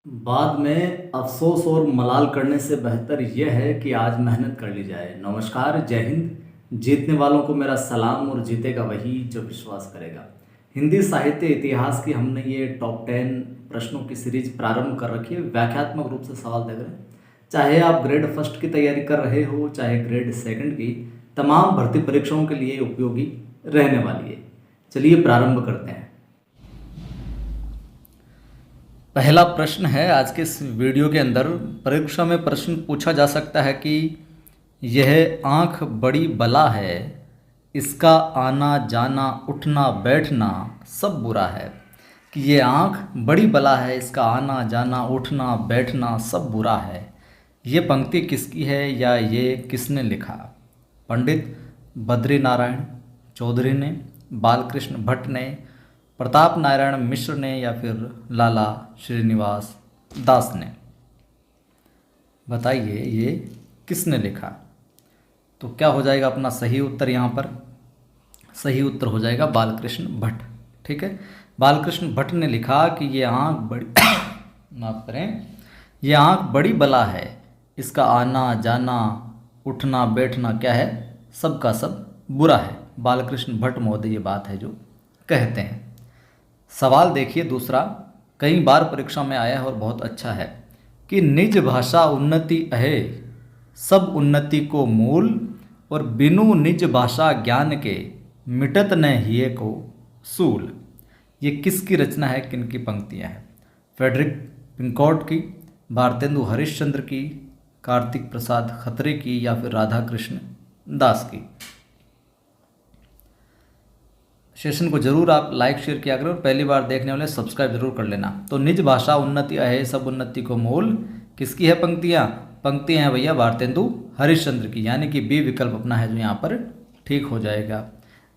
बाद में अफ़सोस और मलाल करने से बेहतर यह है कि आज मेहनत कर ली जाए। नमस्कार, जय हिंद। जीतने वालों को मेरा सलाम और जीतेगा वही जो विश्वास करेगा। हिंदी साहित्य इतिहास की हमने ये टॉप 10 प्रश्नों की सीरीज प्रारंभ कर रखी है। व्याख्यात्मक रूप से सवाल देख रहे हैं, चाहे आप ग्रेड फर्स्ट की तैयारी कर रहे हो, चाहे ग्रेड सेकंड की, तमाम भर्ती परीक्षाओं के लिए उपयोगी रहने वाली है। चलिए प्रारंभ करते हैं। पहला प्रश्न है आज के इस वीडियो के अंदर। परीक्षा में प्रश्न पूछा जा सकता है कि यह आँख बड़ी बला है, इसका आना जाना उठना बैठना सब बुरा है। कि ये आँख बड़ी बला है, इसका आना जाना उठना बैठना सब बुरा है। ये पंक्ति किसकी है या ये किसने लिखा? पंडित बद्री नारायण चौधरी ने, बालकृष्ण भट्ट ने, प्रताप नारायण मिश्र ने या फिर लाला श्रीनिवास दास ने? बताइए ये किसने लिखा? तो क्या हो जाएगा अपना सही उत्तर? यहाँ पर सही उत्तर हो जाएगा बालकृष्ण भट्ट। ठीक है, बालकृष्ण भट्ट ने लिखा कि ये आँख बड़ी माफ करें, ये आँख बड़ी बला है, इसका आना जाना उठना बैठना क्या है, सबका सब बुरा है। बालकृष्ण भट्ट महोदय ये बात है जो कहते हैं। सवाल देखिए दूसरा, कई बार परीक्षा में आया है और बहुत अच्छा है कि निज भाषा उन्नति अहे, सब उन्नति को मूल, और बिनु निज भाषा ज्ञान के मिटत न हिये को सूल। ये किसकी रचना है, किन की पंक्तियाँ हैं? फ्रेडरिक पिंकॉट की, भारतेंदु हरिश्चंद्र की, कार्तिक प्रसाद खत्रे की या फिर राधा कृष्ण दास की? सेशन को जरूर आप लाइक शेयर किया करें और पहली बार देखने वाले सब्सक्राइब जरूर कर लेना। तो निज भाषा उन्नति अहे, सब उन्नति को मूल, किसकी है पंक्तियाँ? पंक्तियाँ हैं भैया भारतेंदु हरिश्चंद्र की, यानी कि बी विकल्प अपना है जो यहाँ पर ठीक हो जाएगा।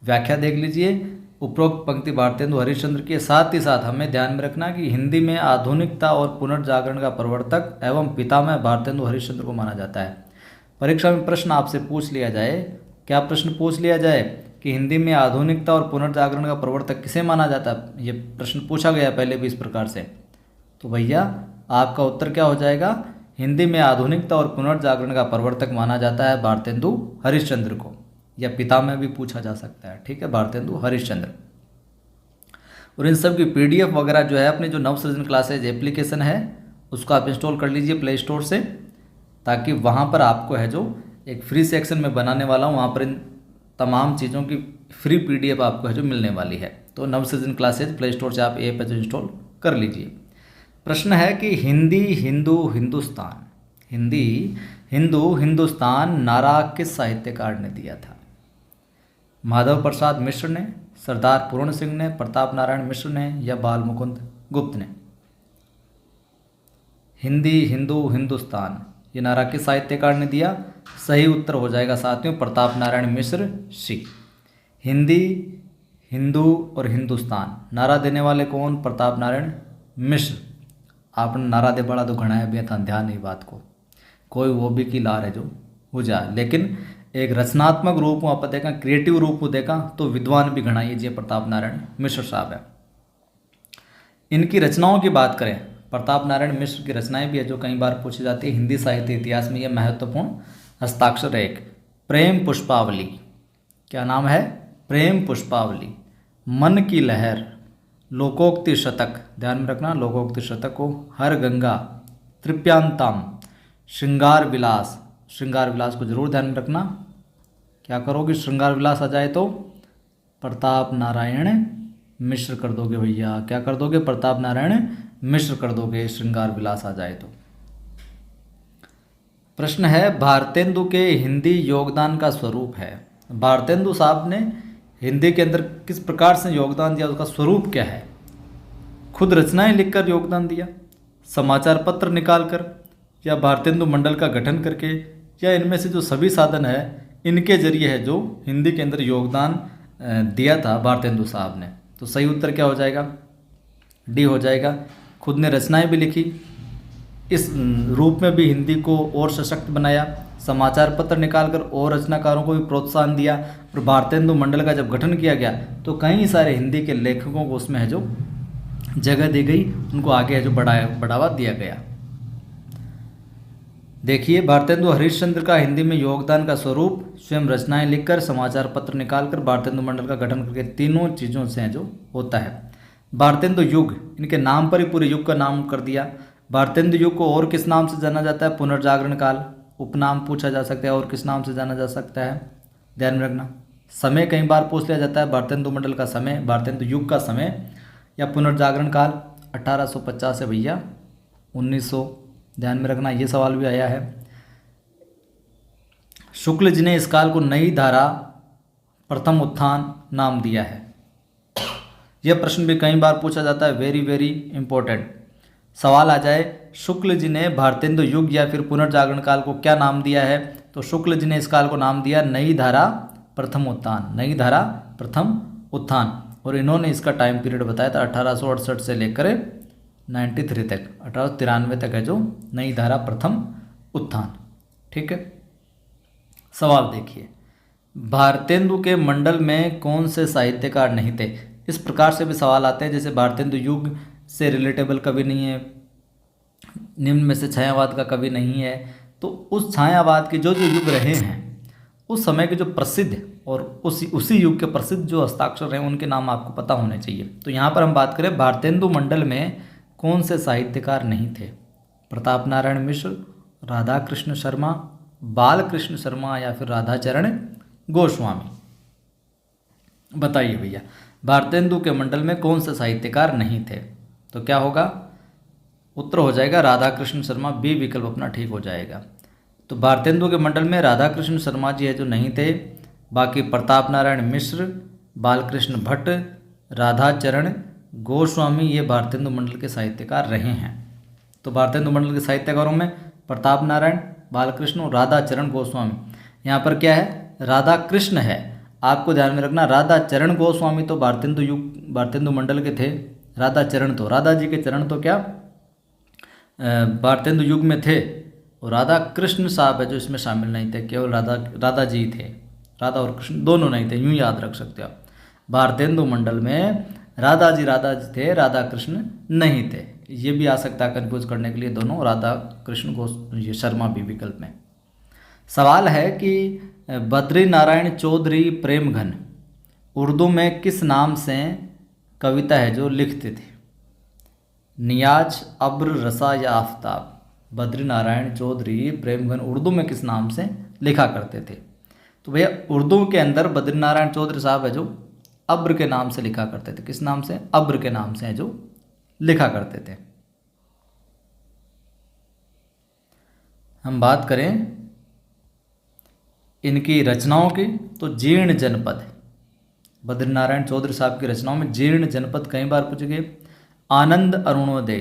व्याख्या देख लीजिए, उपरोक्त पंक्ति भारतेंदु हरिश्चंद्र की। साथ ही साथ हमें ध्यान में रखना कि हिंदी में आधुनिकता और पुनर्जागरण का प्रवर्तक एवं पितामह भारतेंदु हरिश्चंद्र को माना जाता है। परीक्षा में प्रश्न आपसे पूछ लिया जाए, क्या प्रश्न पूछ लिया जाए कि हिंदी में आधुनिकता और पुनर्जागरण का प्रवर्तक किसे माना जाता है, ये प्रश्न पूछा गया पहले भी इस प्रकार से, तो भैया आपका उत्तर क्या हो जाएगा? हिंदी में आधुनिकता और पुनर्जागरण का प्रवर्तक माना जाता है भारतेंदु हरिश्चंद्र को, या पितामह भी पूछा जा सकता है। ठीक है, भारतेंदु हरिश्चंद्र। और इन सब की PDF वगैरह जो है अपनी जो नवसृजन क्लासेज एप्लीकेशन है उसको आप इंस्टॉल कर लीजिए प्ले स्टोर से, ताकि वहाँ पर आपको है जो एक फ्री सेक्शन में बनाने वाला हूँ, वहाँ पर इन तमाम चीज़ों की फ्री PDF आपको है जो मिलने वाली है। तो नवसृजन क्लासेज प्ले स्टोर से आप ऐप जो इंस्टॉल कर लीजिए। प्रश्न है कि हिंदी हिंदू हिंदुस्तान, हिंदी हिंदू हिंदुस्तान नारा किस साहित्यकार ने दिया था? माधव प्रसाद मिश्र ने, सरदार पूर्ण सिंह ने, प्रताप नारायण मिश्र ने या बाल मुकुंद गुप्त ने? हिंदी हिंदू हिंदुस्तान ये नारा किस साहित्यकार ने दिया? सही उत्तर हो जाएगा साथियों प्रताप नारायण मिश्र सी। हिंदी हिंदू और हिंदुस्तान नारा देने वाले कौन? प्रताप नारायण मिश्र। आपने नारा दे बड़ा तो घना है बेता, ध्यान नहीं बात को, कोई वो भी की लार है जो हो जाए, लेकिन एक रचनात्मक रूप में आप देखा, क्रिएटिव रूप में देखा तो विद्वान भी घना ये प्रताप नारायण मिश्र साहब है। इनकी रचनाओं की बात करें, प्रताप नारायण मिश्र की रचनाएं भी है जो कई बार पूछी जाती है हिंदी साहित्य इतिहास में। यह महत्वपूर्ण हस्ताक्षर है। एक प्रेम पुष्पावली, क्या नाम है? प्रेम पुष्पावली, मन की लहर, लोकोक्ति शतक, ध्यान में रखना लोकोक्ति शतक को, हर गंगा, तृप्यांतम, श्रृंगार विलास, श्रृंगार विलास को जरूर ध्यान में रखना। क्या करोगे? श्रृंगार विलास आ जाए तो प्रताप नारायण मिश्र कर दोगे भैया। क्या कर दोगे? प्रताप नारायण मिश्र कर दोगे श्रृंगार विलास आ जाए तो। प्रश्न है भारतेंदु के हिंदी योगदान का स्वरूप है। भारतेंदु साहब ने हिंदी के अंदर किस प्रकार से योगदान दिया, उसका स्वरूप क्या है? खुद रचनाएं लिखकर योगदान दिया, समाचार पत्र निकालकर, या भारतेंदु मंडल का गठन करके, या इनमें से जो सभी साधन है इनके जरिए है जो हिंदी के अंदर योगदान दिया था भारतेंदु साहब ने? तो सही उत्तर क्या हो जाएगा? डी हो जाएगा। खुद ने रचनाएं भी लिखी, इस रूप में भी हिंदी को और सशक्त बनाया, समाचार पत्र निकालकर और रचनाकारों को भी प्रोत्साहन दिया, और भारतेंदु मंडल का जब गठन किया गया तो कई सारे हिंदी के लेखकों को उसमें है जो जगह दी गई, उनको आगे जो बढ़ावा दिया गया। देखिए, भारतेंदु हरिश्चंद्र का हिंदी में योगदान का स्वरूप स्वयं रचनाएं लिखकर, समाचार पत्र निकालकर, भारतेंदु मंडल का गठन करके, तीनों चीज़ों से जो होता है। भारतेंदु युग, इनके नाम पर ही पूरे युग का नाम कर दिया। भारतेंदु युग को और किस नाम से जाना जाता है? पुनर्जागरण काल, उपनाम पूछा जा सकता है, और किस नाम से जाना जा सकता है? ध्यान में रखना। समय कई बार पूछ लिया जाता है, भारतेंदु मंडल का समय, भारतेंदु युग का समय या पुनर्जागरण काल 1850 से भैया 1900। ध्यान में रखना, ये सवाल भी आया है। शुक्ल जी ने इस काल को नई धारा प्रथम उत्थान नाम दिया है। यह प्रश्न भी कई बार पूछा जाता है, वेरी वेरी इंपॉर्टेंट। सवाल आ जाए, शुक्ल जी ने भारतेंदु युग या फिर पुनर्जागरण काल को क्या नाम दिया है? तो शुक्ल जी ने इस काल को नाम दिया नई धारा प्रथम उत्थान, नई धारा प्रथम उत्थान। और इन्होंने इसका टाइम पीरियड बताया था 1868 से लेकर 93 तक, 1893 तक है जो नई धारा प्रथम उत्थान। ठीक है। सवाल देखिए, भारतेंदु के मंडल में कौन से साहित्यकार नहीं थे? इस प्रकार से भी सवाल आते हैं, जैसे भारतेंदु युग से रिलेटेबल कवि नहीं है, निम्न में से छायावाद का कवि नहीं है, तो उस छायावाद के जो जो युग रहे हैं, उस समय के जो प्रसिद्ध और उसी युग के प्रसिद्ध जो हस्ताक्षर हैं, उनके नाम आपको पता होने चाहिए। तो यहाँ पर हम बात करें, भारतेंदु मंडल में कौन से साहित्यकार नहीं थे? प्रताप नारायण मिश्र, राधा कृष्ण शर्मा, बालकृष्ण शर्मा या फिर राधाचरण गोस्वामी? बताइए भैया, भारतेंदु के मंडल में कौन से साहित्यकार नहीं थे? तो क्या होगा? उत्तर हो जाएगा राधा कृष्ण शर्मा, बी विकल्प अपना ठीक हो जाएगा। तो भारतेंदु के मंडल में राधा कृष्ण शर्मा जी है जो नहीं थे, बाकी प्रताप नारायण मिश्र, बालकृष्ण भट्ट, राधाचरण गोस्वामी ये भारतेंदु मंडल के साहित्यकार रहे हैं। तो भारतेंदु मंडल के साहित्यकारों में प्रताप नारायण, बालकृष्ण और राधाचरण गोस्वामी। यहाँ पर क्या है? राधा कृष्ण है। आपको ध्यान में रखना, राधाचरण गोस्वामी तो भारतेंदु मंडल के थे, राधाचरण तो राधा जी के चरण तो क्या भारतेंदु युग में थे, और राधा कृष्ण साहब है जो इसमें शामिल नहीं थे, केवल राधा जी थे, राधा और कृष्ण दोनों नहीं थे, यूँ याद रख सकते हो आप। भारतेंदु मंडल में राधा जी थे, राधा कृष्ण नहीं थे। ये भी आ सकता है कन्फ्यूज करने के लिए, दोनों राधा कृष्ण ये शर्मा भी विकल्प में। सवाल है कि बद्री नारायण चौधरी प्रेमघन उर्दू में किस नाम से कविता है जो लिखते थे? नियाज, अब्र, रसा या आफताब? बद्री नारायण चौधरी प्रेमघन उर्दू में किस नाम से लिखा करते थे? तो भैया उर्दू के अंदर बद्री नारायण चौधरी साहब है जो अब्र के नाम से लिखा करते थे। किस नाम से? अब्र के नाम से है जो लिखा करते थे। हम बात करें इनकी रचनाओं की, तो जीर्ण जनपद, बद्री नारायण चौधरी साहब की रचनाओं में जीर्ण जनपद कई बार पूछे गए। आनंद अरुणोदय,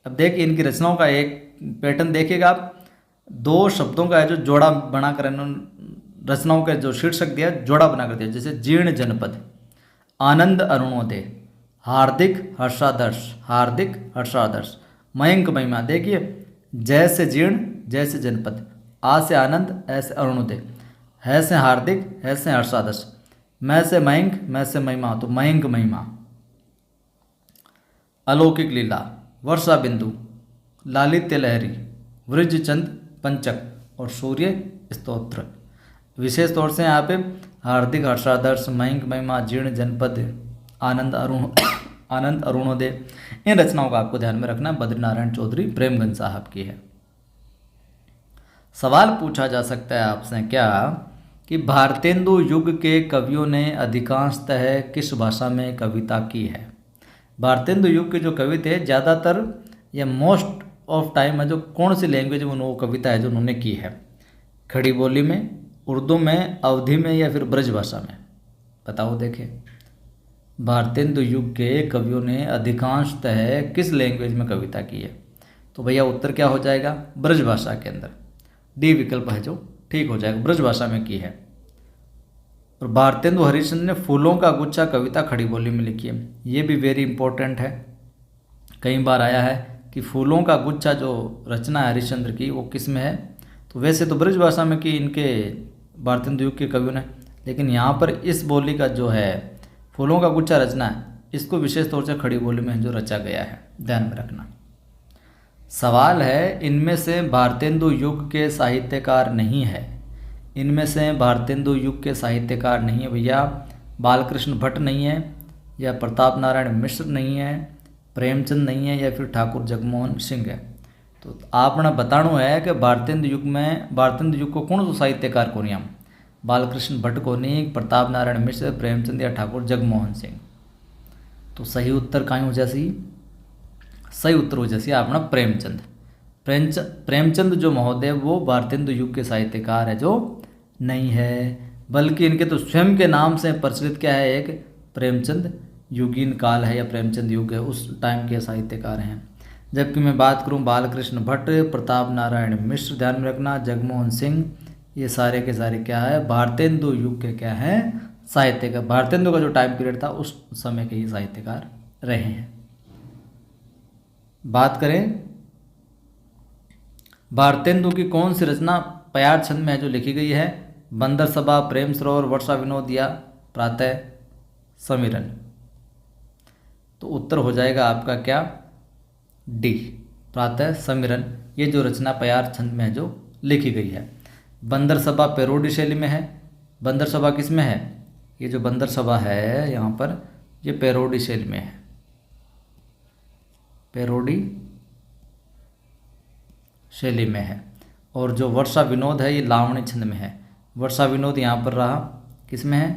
अब देखिए इनकी रचनाओं का एक पैटर्न देखिएगा आप, दो शब्दों का है जो जोड़ा बनाकर इन्होंने रचनाओं का जो शीर्षक दिया जोड़ा बनाकर दिया। जैसे जीर्ण जनपद, आनंद अरुणोदय, हार्दिक हर्षादर्श, हार्दिक हर्षादर्श, मयंक महिमा। देखिए जैसे जीर्ण जैसे जनपद, आ से आनंद, ऐसे अरुणोदय, है से हार्दिक, है से हर्षादर्श, मैं से मयंक, मैं से महिमा, तो मयंक महिमा। अलौकिक लीला, वर्षा बिंदु, लालित्य लहरी, वृजचंद पंचक और सूर्य स्तोत्र। विशेष तौर से यहाँ पे हार्दिक हर्षादर्श, मयंक महिमा, जीर्ण जनपद, आनंद अरुणोदय, इन रचनाओं का आपको ध्यान में रखना। बद्री नारायण चौधरी प्रेमगंज साहब की है। सवाल पूछा जा सकता है आपसे क्या कि भारतेंदु युग के कवियों ने अधिकांशतः किस भाषा में कविता की है? भारतेंदु युग के जो कवि थे ज़्यादातर या मोस्ट ऑफ टाइम है जो कौन सी लैंग्वेज में वो कविता है जो उन्होंने की है? खड़ी बोली में, उर्दू में, अवधी में या फिर ब्रज भाषा में? बताओ देखें, भारतेंदु युग के कवियों ने अधिकांशतः किस लैंग्वेज में कविता की है? तो भैया उत्तर क्या हो जाएगा? ब्रज भाषा के अंदर, डी विकल्प है जो ठीक हो जाएगा, ब्रज भाषा में की है। और भारतेंदु हरिश्चंद्र ने फूलों का गुच्छा कविता खड़ी बोली में लिखी है। ये भी वेरी इंपॉर्टेंट है, कई बार आया है कि फूलों का गुच्छा जो रचना है हरिश्चंद्र की वो किस में है? तो वैसे तो ब्रज भाषा में की इनके भारतेंदु युग के कवियों ने, लेकिन यहाँ पर इस बोली का जो है फूलों का गुच्छा रचना है इसको विशेष तौर से खड़ी बोली में जो रचा गया है, ध्यान में रखना। सवाल है, इनमें से भारतेंदु युग के साहित्यकार नहीं है, इनमें से भारतेंदु युग के साहित्यकार नहीं है भैया, बालकृष्ण भट्ट नहीं है, या प्रताप नारायण मिश्र नहीं है, प्रेमचंद नहीं है, या फिर ठाकुर जगमोहन सिंह है। तो आपने बताणो है कि भारतेंदु युग को कौन सो साहित्यकार को नहीं, बालकृष्ण भट्ट को नहीं, प्रताप नारायण मिश्र, प्रेमचंद या ठाकुर जगमोहन सिंह। तो सही उत्तर कहाँ हो जैसी, सही उत्तर हो जैसी आपना प्रेमचंद। प्रेमचंद जो महोदय वो भारतेंदु युग के साहित्यकार है जो नहीं है, बल्कि इनके तो स्वयं के नाम से प्रचलित क्या है, एक प्रेमचंद युगीन काल है या प्रेमचंद युग है, उस टाइम के साहित्यकार हैं। जबकि मैं बात करूं बालकृष्ण भट्ट, प्रताप नारायण मिश्र, ध्यान में रखना, जगमोहन सिंह, ये सारे के सारे क्या है, भारतेंदु युग के क्या हैं, साहित्यकार। भारतेंदु का जो टाइम पीरियड था उस समय के ही साहित्यकार रहे हैं। बात करें भारतेंदु की कौन सी रचना पयार छंद में है जो लिखी गई है, बंदर सभा, प्रेम सरोवर, वर्षा विनोद या प्रातः समीरन। तो उत्तर हो जाएगा आपका क्या, डी, प्रातः समीरन। ये जो रचना पयार छंद में है जो लिखी गई है। बंदर सभा पैरोडी शैली में है। बंदर सभा किस में है, ये जो बंदर सभा है यहाँ पर ये पैरोडी शैली में है, पैरोडी शैली में है। और जो वर्षा विनोद है ये लावणी छंद में है। वर्षा विनोद यहाँ पर रहा किस में है,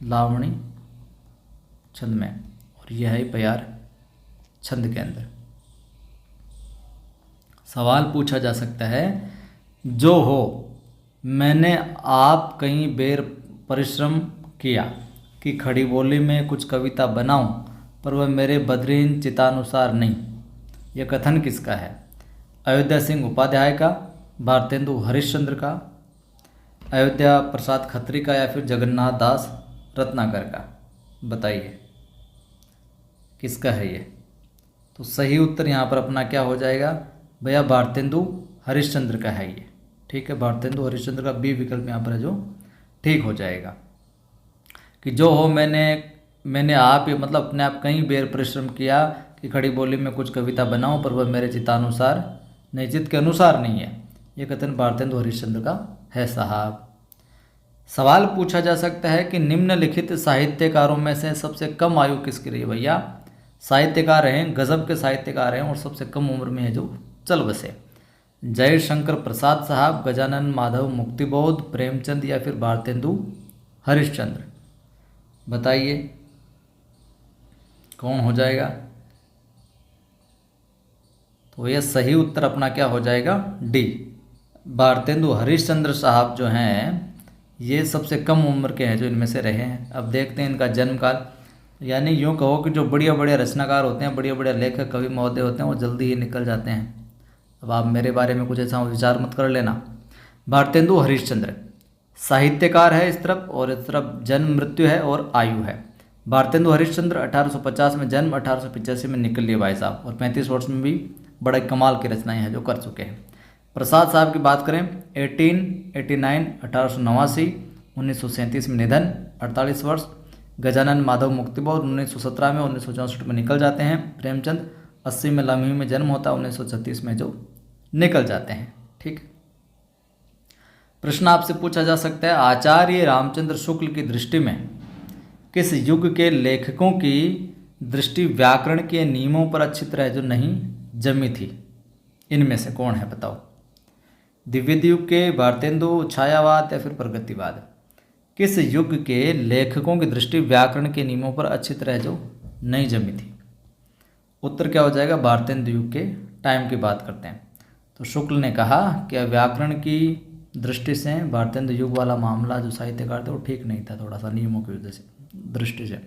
लावणी छंद में, और यह है पयार छंद के अंदर। सवाल पूछा जा सकता है, जो हो मैंने आप कई बेर परिश्रम किया कि खड़ी बोली में कुछ कविता बनाऊं, पर वह मेरे बदरीन चितानुसार नहीं। यह कथन किसका है, अयोध्या सिंह उपाध्याय का, भारतेंदु हरिश्चंद्र का, अयोध्या प्रसाद खत्री का, या फिर जगन्नाथ दास रत्नाकर का। बताइए किसका है ये। तो सही उत्तर यहाँ पर अपना क्या हो जाएगा भैया, भारतेंदु हरिश्चंद्र का है ये। ठीक है, भारतेंदु हरिश्चंद्र का बी विकल्प यहाँ पर है जो ठीक हो जाएगा। कि जो हो मैंने आप ये मतलब अपने आप कई बेर परिश्रम किया कि खड़ी बोली में कुछ कविता बनाऊं, पर वह मेरे चित्तानुसार नहीं, चित्त के अनुसार नहीं है। ये कथन भारतेंदु हरिश्चंद्र का है साहब। सवाल पूछा जा सकता है कि निम्नलिखित साहित्यकारों में से सबसे कम आयु किसकी रही है भैया। साहित्यकार हैं, गजब के साहित्यकार हैं, और सबसे कम उम्र में है जो चल बसे। जयशंकर प्रसाद साहब, गजानन माधव मुक्तिबोध, प्रेमचंद या फिर भारतेंदु हरिश्चंद्र। बताइए कौन हो जाएगा। तो यह सही उत्तर अपना क्या हो जाएगा, डी, भारतेंदु हरिश्चंद्र साहब जो हैं ये सबसे कम उम्र के हैं जो इनमें से रहे हैं। अब देखते हैं इनका जन्म काल। यानी यूँ कहो कि जो बढ़िया बढ़िया रचनाकार होते हैं, बढ़िया बढ़िया लेखक कवि महोदय होते हैं, वो जल्दी ही निकल जाते हैं। अब आप मेरे बारे में कुछ ऐसा विचार मत कर लेना। भारतेंदु हरिश्चंद्र साहित्यकार है इस तरफ, और इस तरफ जन्म मृत्यु है और आयु है। भारतेंदु हरिश्चंद्र 1850 में जन्म, 1885 में निकल लिए भाई साहब, और 35 वर्ष में भी बड़े कमाल की रचनाएं हैं जो कर चुके हैं। प्रसाद साहब की बात करें 1889, 1889, 1937 में निधन, 48 वर्ष। गजानन माधव मुक्तिबोध 1917 में, 1964 में निकल जाते हैं। प्रेमचंद 80 में लम्ही में जन्म होता है, 1936 में जो निकल जाते हैं। ठीक, प्रश्न आपसे पूछा जा सकता है, आचार्य रामचंद्र शुक्ल की दृष्टि में किस युग के लेखकों की दृष्टि व्याकरण के नियमों पर अच्छी तरह जो नहीं जमी थी, इनमें से कौन है बताओ। द्विवेदी युग के, भारतेंदु, छायावाद या फिर प्रगतिवाद। किस युग के लेखकों की दृष्टि व्याकरण के नियमों पर अच्छी तरह जो नहीं जमी थी। उत्तर क्या हो जाएगा, भारतेंदु युग के टाइम की बात करते हैं। तो शुक्ल ने कहा कि व्याकरण की दृष्टि से भारतेंदु युग वाला मामला जो साहित्यकार थे वो ठीक नहीं था, थोड़ा सा नियमों की वजह से दृष्टि से।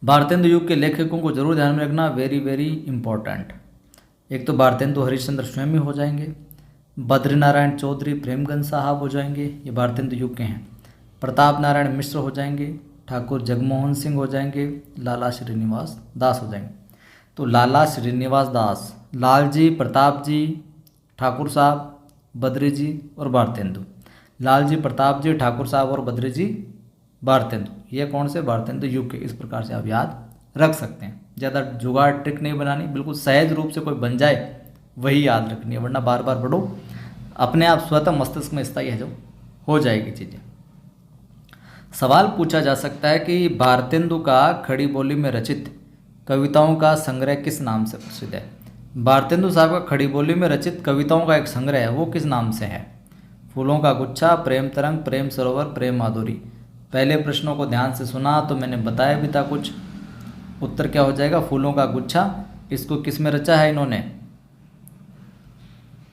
भारतेंदु युग के लेखकों को जरूर ध्यान में रखना, वेरी वेरी इंपॉर्टेंट। एक तो भारतेंदु हरिश्चंद्र स्वयं ही हो जाएंगे, बद्रीनारायण चौधरी, प्रेमगंज साहब हो जाएंगे, ये भारतेंदु युग के हैं। प्रताप नारायण मिश्र हो जाएंगे, ठाकुर जगमोहन सिंह हो जाएंगे, लाला श्रीनिवास दास हो जाएंगे। तो लाला श्रीनिवास दास, लाल जी, प्रताप जी, ठाकुर साहब, बद्री जी और भारतेंदु। लाल जी, प्रताप जी, ठाकुर साहब और बद्री जी भारतेंदु, ये कौन से, भारतेंदु युग के। इस प्रकार से आप याद रख सकते हैं। ज़्यादा जुगाड़ ट्रिक नहीं बनानी, बिल्कुल सहज रूप से कोई बन जाए वही याद रखनी है, वरना बार बार पढ़ो, अपने आप स्वतः मस्तिष्क में स्थायी है जो हो जाएगी चीज़ें। सवाल पूछा जा सकता है कि भारतेंदु का खड़ी बोली में रचित कविताओं का संग्रह किस नाम से प्रसिद्ध है। भारतेंदु साहब का खड़ी बोली में रचित कविताओं का एक संग्रह है, वो किस नाम से है। फूलों का गुच्छा, प्रेम तरंग, प्रेम सरोवर, प्रेम माधुरी। पहले प्रश्नों को ध्यान से सुना तो मैंने बताया भी था कुछ। उत्तर क्या हो जाएगा, फूलों का गुच्छा। इसको किस में रचा है इन्होंने,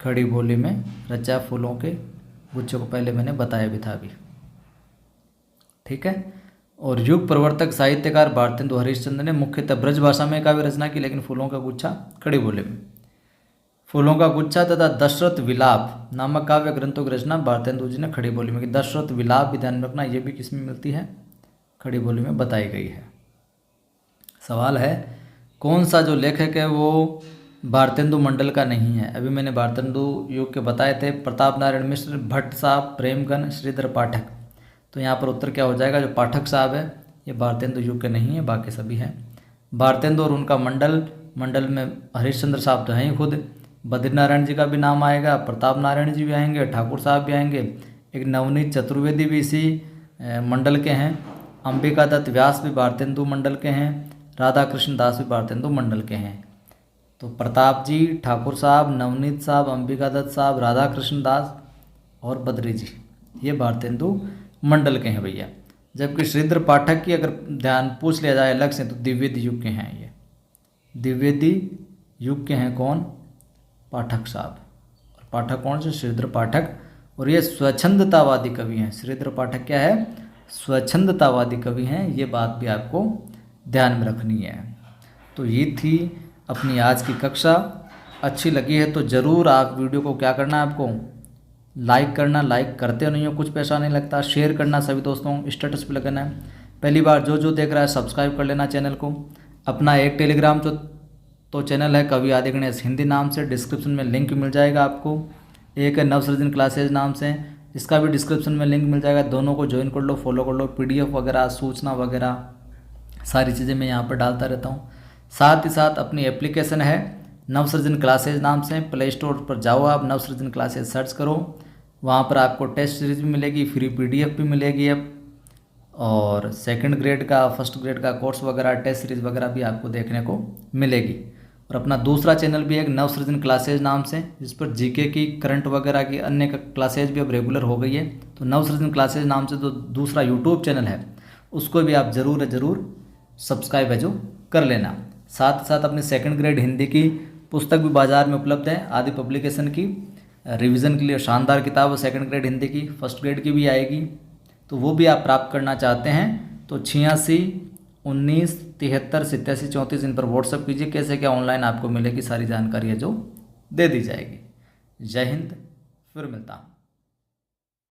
खड़ी बोली में रचा फूलों के गुच्छे को, पहले मैंने बताया भी था अभी, ठीक है। और युग प्रवर्तक साहित्यकार भारतेंदु हरिश्चंद्र ने मुख्यतः ब्रज भाषा में काव्य रचना की, लेकिन फूलों का गुच्छा खड़ी बोली में। फूलों का गुच्छा तथा दशरथ विलाप नामक काव्य ग्रंथों की रचना भारतेंदु जी ने खड़ी बोली में की। दशरथ विलाप भी ध्यान में रखना, ये भी किस में मिलती है, खड़ी बोली में बताई गई है। सवाल है कौन सा जो लेखक है वो भारतेंदु मंडल का नहीं है। अभी मैंने भारतेंदु युग के बताए थे, प्रताप नारायण मिश्र, भट्ट साहब, प्रेमगन, श्रीधर पाठक। तो यहाँ पर उत्तर क्या हो जाएगा, जो पाठक साहब है ये भारतेंदु युग के नहीं है, बाकी सभी हैं। भारतेंदु और उनका मंडल में हरिश्चंद्र साहब तो हैं ही खुद, बद्रीनारायण जी का भी नाम आएगा, प्रताप नारायण जी भी आएंगे, ठाकुर साहब भी आएंगे, एक नवनीत चतुर्वेदी भी इसी मंडल के हैं, अंबिका दत्त व्यास भी भारतेंदु मंडल के हैं, राधा कृष्ण दास भी भारतेंदु मंडल के हैं। तो प्रताप जी, ठाकुर साहब, नवनीत साहब, अंबिका दत्त साहब, राधा कृष्ण दास और बद्री जी, ये भारतेंदु मंडल के हैं भैया। जबकि श्रीधर पाठक की अगर ध्यान पूछ लिया जाए अलग से तो द्विवेदी युग के हैं, ये द्विवेदी युग के हैं कौन, पाठक साहब। और पाठक कौन से, श्रीधर पाठक। और ये स्वच्छंदतावादी कवि हैं। श्रीधर पाठक क्या है, स्वच्छंदतावादी कवि हैं, ये बात भी आपको ध्यान में रखनी है। तो ये थी अपनी आज की कक्षा। अच्छी लगी है तो ज़रूर आप वीडियो को क्या करना है, आपको लाइक करना, लाइक करते नहीं हो कुछ पैसा नहीं लगता, शेयर करना सभी दोस्तों, स्टेटस पे लगाना है। पहली बार जो देख रहा है सब्सक्राइब कर लेना चैनल को। अपना एक टेलीग्राम तो चैनल है कवि आदि गणेश हिंदी नाम से, डिस्क्रिप्शन में लिंक मिल जाएगा आपको। एक है नवसृजन क्लासेज नाम से, इसका भी डिस्क्रिप्शन में लिंक मिल जाएगा, दोनों को ज्वाइन कर लो, फॉलो कर लो। PDF वगैरह, सूचना वगैरह सारी चीज़ें मैं यहाँ पर डालता रहता हूँ। साथ ही साथ अपनी एप्लीकेशन है नवसृजन क्लासेज नाम से, प्ले स्टोर पर जाओ आप, नवसृजन क्लासेज सर्च करो, वहाँ पर आपको टेस्ट सीरीज भी मिलेगी, फ्री PDF भी मिलेगी अब, और सेकंड ग्रेड का, फर्स्ट ग्रेड का कोर्स वगैरह, टेस्ट सीरीज वगैरह भी आपको देखने को मिलेगी। और अपना दूसरा चैनल भी है नवसृजन क्लासेज नाम से, जिस पर GK की, करंट वगैरह की अन्य क्लासेज भी अब रेगुलर हो गई है। तो नवसृजन क्लासेज नाम से जो दूसरा यूट्यूब चैनल है उसको भी आप ज़रूर सब्सक्राइब है जो कर लेना। साथ ही साथ अपनी सेकंड ग्रेड हिंदी की पुस्तक भी बाज़ार में उपलब्ध है, आदि पब्लिकेशन की, रिवीजन के लिए शानदार किताब है सेकंड ग्रेड हिंदी की, फर्स्ट ग्रेड की भी आएगी। तो वो भी आप प्राप्त करना चाहते हैं तो 86 19 73 87 34 इन पर व्हाट्सअप कीजिए। कैसे क्या ऑनलाइन आपको मिलेगी सारी जानकारी है जो दे दी जाएगी। जय हिंद, फिर मिलता हूँ।